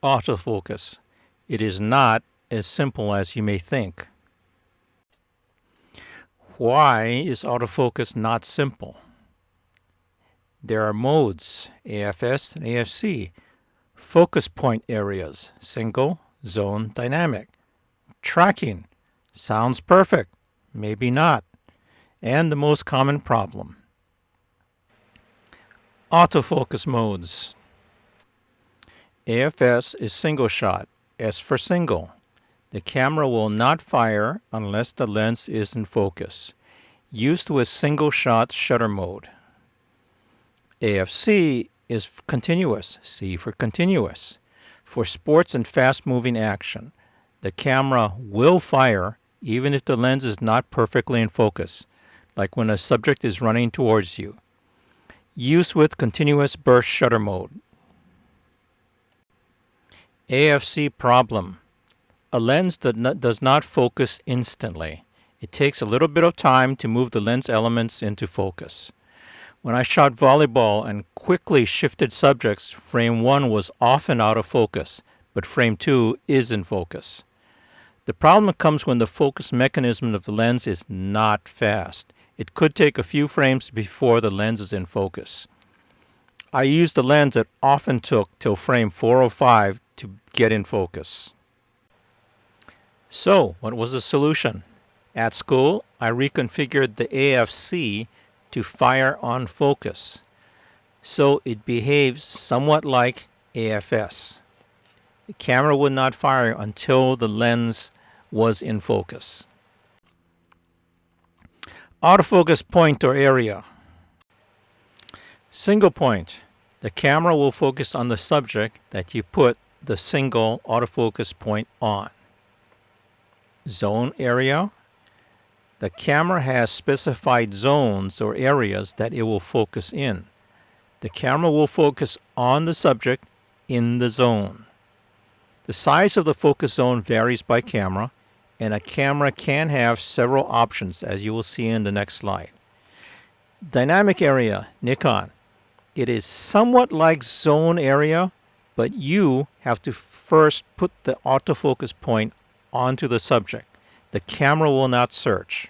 autofocus. It is not as simple as you may think. Why is autofocus not simple? There are modes, AFS and AFC, focus point areas, single, zone, dynamic, tracking, sounds perfect, maybe not, and the most common problem. AutoFocus modes. AFS is single shot, S for single. The camera will not fire unless the lens is in focus, used with single shot shutter mode. AFC is continuous, C for continuous. For sports and fast-moving action, the camera will fire even if the lens is not perfectly in focus, like when a subject is running towards you. Used with continuous burst shutter mode. AFC problem. A lens that does not focus instantly. It takes a little bit of time to move the lens elements into focus. When I shot volleyball and quickly shifted subjects, frame 1 was often out of focus, but frame 2 is in focus. The problem comes when the focus mechanism of the lens is not fast. It could take a few frames before the lens is in focus. I used a lens that often took till frame 4 or 5 to get in focus. So, what was the solution? At school, I reconfigured the AFC to fire on focus, so it behaves somewhat like AFS. The camera would not fire until the lens was in focus. Autofocus point or area. Single point. The camera will focus on the subject that you put the single autofocus point on. Zone area. The camera has specified zones or areas that it will focus in. The camera will focus on the subject in the zone. The size of the focus zone varies by camera, and a camera can have several options, as you will see in the next slide. Dynamic area, Nikon. It is somewhat like zone area, but you have to first put the autofocus point onto the subject. The camera will not search.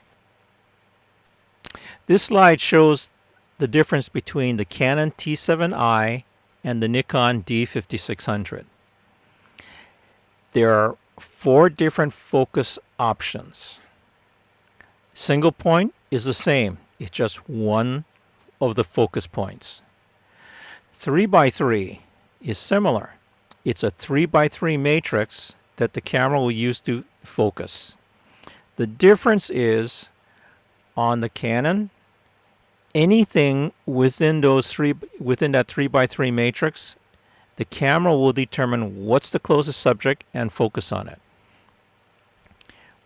This slide shows the difference between the Canon T7i and the Nikon D5600. There are 4 different focus options. Single point is the same. It's just one of the focus points. 3x3 is similar. It's a 3x3 matrix that the camera will use to focus. The difference is on the Canon, anything within that 3x3 matrix, the camera will determine what's the closest subject and focus on it.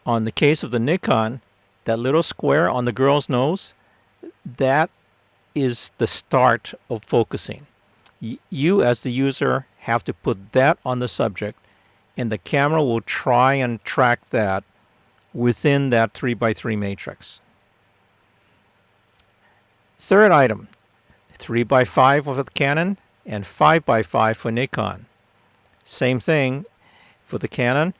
On the case of the Nikon, that little square on the girl's nose, that is the start of focusing. You as the user have to put that on the subject, and the camera will try and track that within that 3x3 matrix. Third item, 3x5 for the Canon and 5x5 for Nikon. Same thing for the Canon.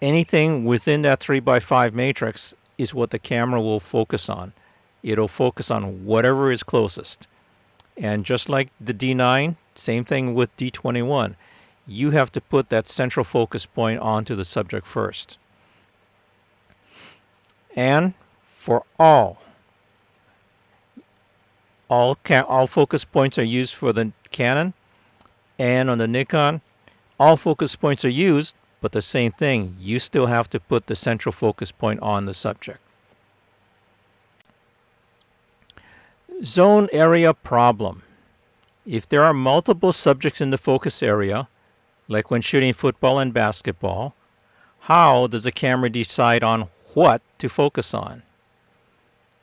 Anything within that 3x5 matrix is what the camera will focus on. It'll focus on whatever is closest. And just like the D9, same thing with D21. You have to put that central focus point onto the subject first. And for all focus points are used for the Canon, and on the Nikon, all focus points are used, but the same thing, you still have to put the central focus point on the subject. Zone area problem. If there are multiple subjects in the focus area, like when shooting football and basketball, how does the camera decide on what to focus on?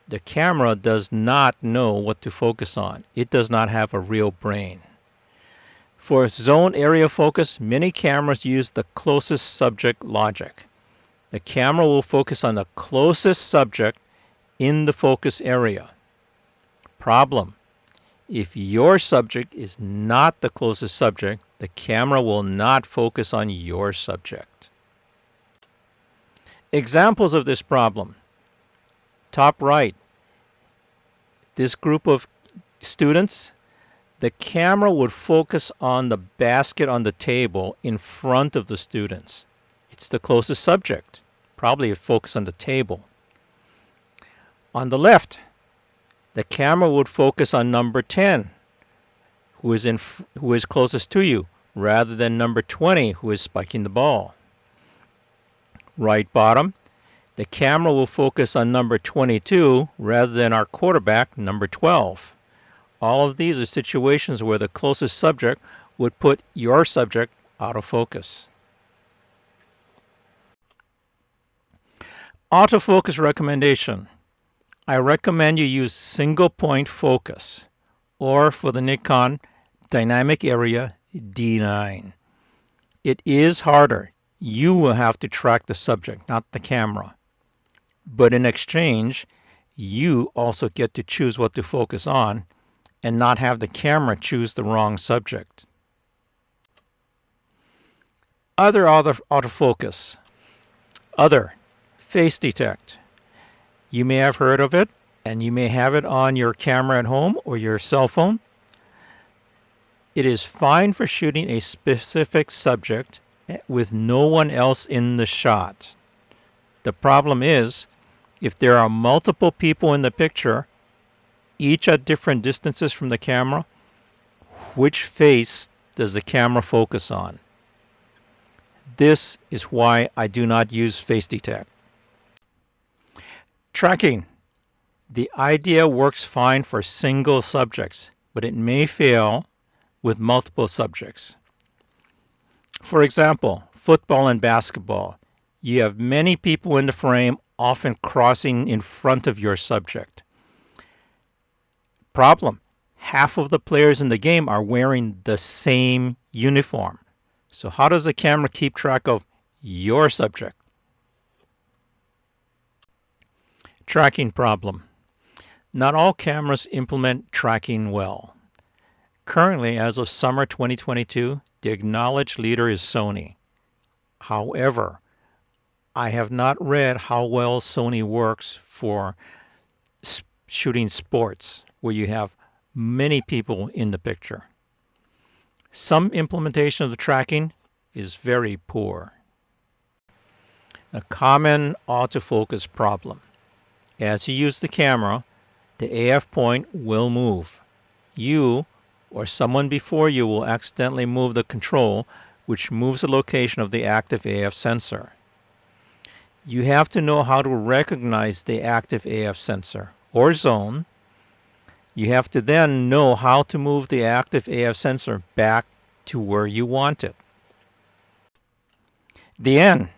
The camera does not know what to focus on. It does not have a real brain. For zone area focus, many cameras use the closest subject logic. The camera will focus on the closest subject in the focus area. Problem: If your subject is not the closest subject, the camera will not focus on your subject. Examples of this problem. Top right, this group of students, the camera would focus on the basket on the table in front of the students. It's the closest subject. Probably it focus on the table. On the left, the camera would focus on number 10, who is closest to you, rather than number 20, who is spiking the ball. Right bottom, the camera will focus on number 22 rather than our quarterback, number 12. All of these are situations where the closest subject would put your subject out of focus. Autofocus recommendation. I recommend you use single point focus, or for the Nikon, dynamic area D9. It is harder. You will have to track the subject, not the camera. But in exchange, you also get to choose what to focus on and not have the camera choose the wrong subject. Other autofocus. Other, face detect. You may have heard of it, and you may have it on your camera at home or your cell phone. It is fine for shooting a specific subject with no one else in the shot. The problem is, if there are multiple people in the picture, each at different distances from the camera, which face does the camera focus on? This is why I do not use face detect. Tracking. The idea works fine for single subjects, but it may fail with multiple subjects. For example, football and basketball. You have many people in the frame, often crossing in front of your subject. Problem: half of the players in the game are wearing the same uniform. So how does the camera keep track of your subject? Tracking problem. Not all cameras implement tracking well. Currently, as of summer 2022, the acknowledged leader is Sony. However, I have not read how well Sony works for shooting sports, where you have many people in the picture. Some implementation of the tracking is very poor. A common autofocus problem. As you use the camera, the AF point will move. You or someone before you will accidentally move the control, which moves the location of the active AF sensor. You have to know how to recognize the active AF sensor or zone. You have to then know how to move the active AF sensor back to where you want it. The end.